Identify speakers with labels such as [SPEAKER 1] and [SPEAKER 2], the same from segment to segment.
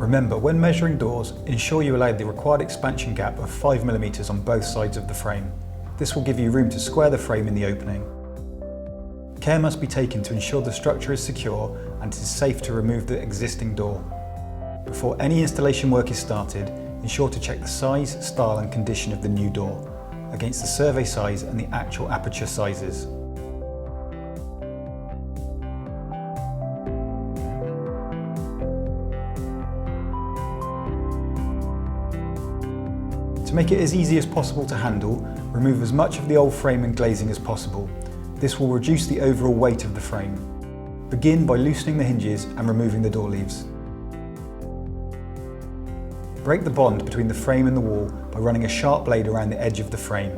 [SPEAKER 1] Remember, when measuring doors, ensure you allow the required expansion gap of 5mm on both sides of the frame. This will give you room to square the frame in the opening. Care must be taken to ensure the structure is secure and it is safe to remove the existing door. Before any installation work is started, ensure to check the size, style and condition of the new door against the survey size and the actual aperture sizes. To make it as easy as possible to handle, remove as much of the old frame and glazing as possible. This will reduce the overall weight of the frame. Begin by loosening the hinges and removing the door leaves. Break the bond between the frame and the wall by running a sharp blade around the edge of the frame.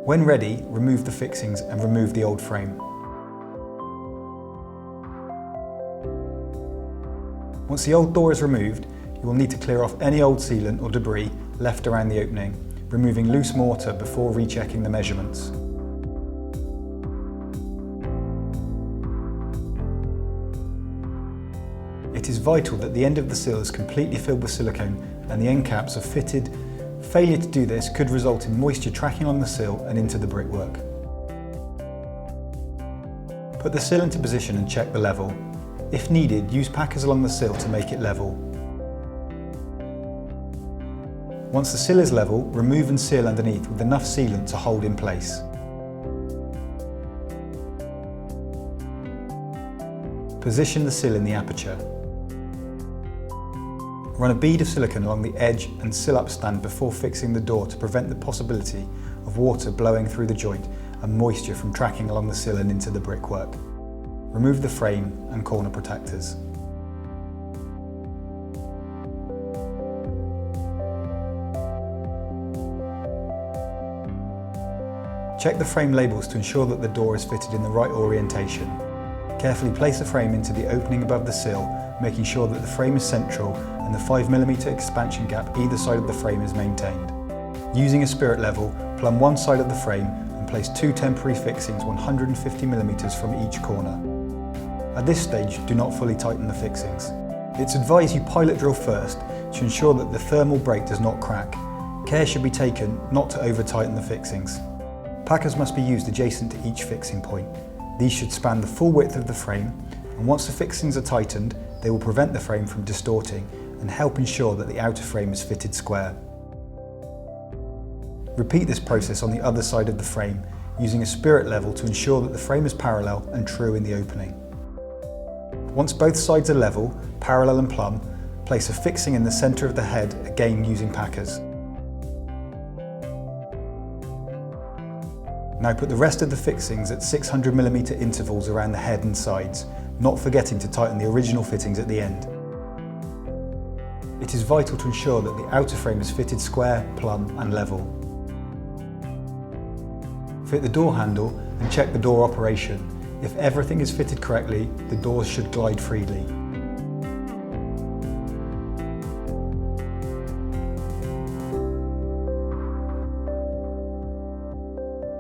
[SPEAKER 1] When ready, remove the fixings and remove the old frame. Once the old door is removed, you will need to clear off any old sealant or debris left around the opening, removing loose mortar before rechecking the measurements. It is vital that the end of the sill is completely filled with silicone and the end caps are fitted. Failure to do this could result in moisture tracking on the sill and into the brickwork. Put the sill into position and check the level. If needed, use packers along the sill to make it level. Once the sill is level, remove and seal underneath with enough sealant to hold in place. Position the sill in the aperture. Run a bead of silicone along the edge and sill up stand before fixing the door to prevent the possibility of water blowing through the joint and moisture from tracking along the sill and into the brickwork. Remove the frame and corner protectors. Check the frame labels to ensure that the door is fitted in the right orientation. Carefully place the frame into the opening above the sill, making sure that the frame is central and the 5mm expansion gap either side of the frame is maintained. Using a spirit level, plumb one side of the frame and place two temporary fixings 150mm from each corner. At this stage, do not fully tighten the fixings. It's advised you pilot drill first to ensure that the thermal break does not crack. Care should be taken not to over-tighten the fixings. Packers must be used adjacent to each fixing point. These should span the full width of the frame, and once the fixings are tightened, they will prevent the frame from distorting and help ensure that the outer frame is fitted square. Repeat this process on the other side of the frame, using a spirit level to ensure that the frame is parallel and true in the opening. Once both sides are level, parallel and plumb, place a fixing in the centre of the head, again using packers. Now put the rest of the fixings at 600mm intervals around the head and sides, not forgetting to tighten the original fittings at the end. It is vital to ensure that the outer frame is fitted square, plumb and level. Fit the door handle and check the door operation. If everything is fitted correctly, the doors should glide freely.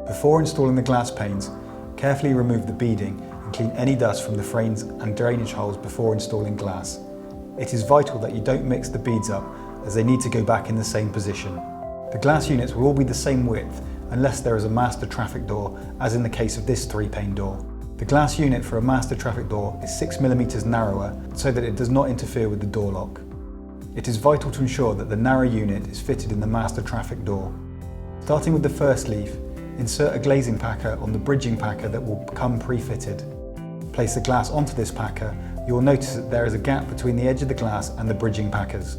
[SPEAKER 1] Before installing the glass panes, carefully remove the beading and clean any dust from the frames and drainage holes before installing glass. It is vital that you don't mix the beads up, as they need to go back in the same position. The glass units will all be the same width unless there is a master traffic door, as in the case of this 3-pane door. The glass unit for a master traffic door is 6mm narrower so that it does not interfere with the door lock. It is vital to ensure that the narrow unit is fitted in the master traffic door. Starting with the first leaf, insert a glazing packer on the bridging packer that will come pre-fitted. Place the glass onto this packer. You will notice that there is a gap between the edge of the glass and the bridging packers.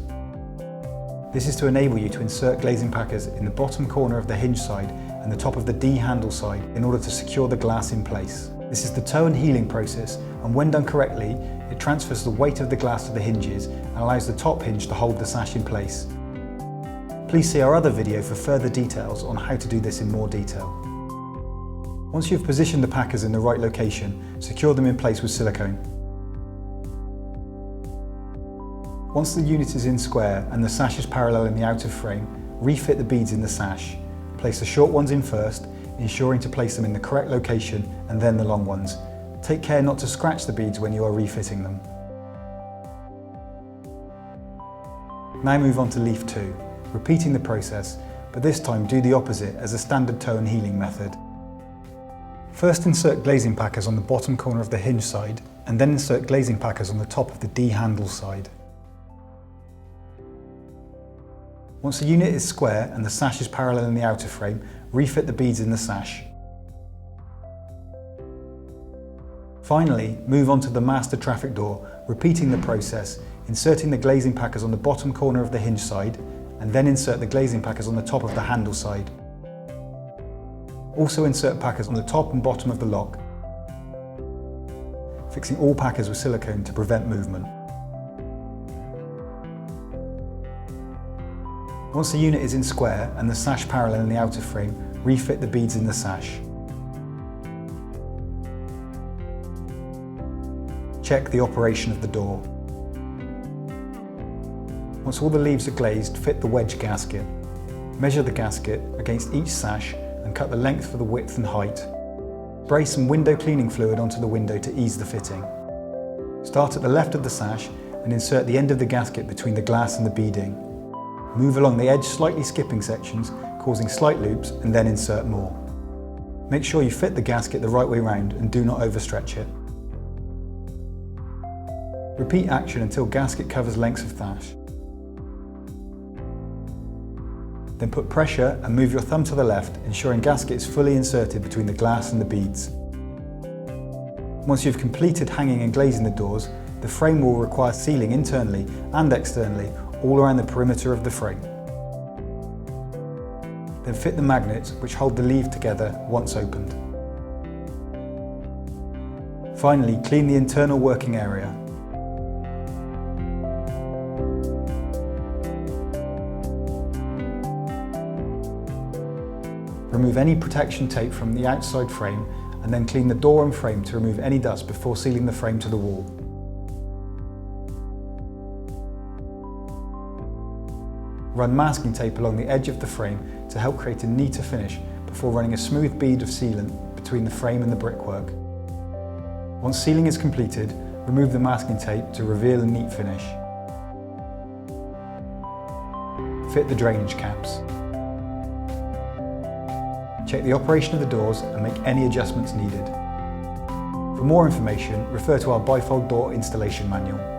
[SPEAKER 1] This is to enable you to insert glazing packers in the bottom corner of the hinge side and the top of the D handle side in order to secure the glass in place. This is the toe and healing process, and when done correctly, it transfers the weight of the glass to the hinges and allows the top hinge to hold the sash in place. Please see our other video for further details on how to do this in more detail. Once you've positioned the packers in the right location, secure them in place with silicone. Once the unit is in square and the sash is parallel in the outer frame, refit the beads in the sash. Place the short ones in first, ensuring to place them in the correct location and then the long ones. Take care not to scratch the beads when you are refitting them. Now move on to leaf 2, repeating the process, but this time do the opposite as a standard toe and heeling method. First insert glazing packers on the bottom corner of the hinge side, and then insert glazing packers on the top of the D handle side. Once the unit is square and the sash is parallel in the outer frame, refit the beads in the sash. Finally, move on to the master traffic door, repeating the process, inserting the glazing packers on the bottom corner of the hinge side, and then insert the glazing packers on the top of the handle side. Also insert packers on the top and bottom of the lock, fixing all packers with silicone to prevent movement. Once the unit is in square and the sash parallel in the outer frame, refit the beads in the sash. Check the operation of the door. Once all the leaves are glazed, fit the wedge gasket. Measure the gasket against each sash and cut the length for the width and height. Spray some window cleaning fluid onto the window to ease the fitting. Start at the left of the sash and insert the end of the gasket between the glass and the beading. Move along the edge, slightly skipping sections, causing slight loops, and then insert more. Make sure you fit the gasket the right way round and do not overstretch it. Repeat action until gasket covers lengths of sash. Then put pressure and move your thumb to the left, ensuring gasket is fully inserted between the glass and the beads. Once you've completed hanging and glazing the doors, the frame will require sealing internally and externally all around the perimeter of the frame. Then fit the magnets which hold the leaf together once opened. Finally, clean the internal working area. Remove any protection tape from the outside frame and then clean the door and frame to remove any dust before sealing the frame to the wall. Run masking tape along the edge of the frame to help create a neater finish before running a smooth bead of sealant between the frame and the brickwork. Once sealing is completed, remove the masking tape to reveal a neat finish. Fit the drainage caps. Check the operation of the doors and make any adjustments needed. For more information, refer to our bifold door installation manual.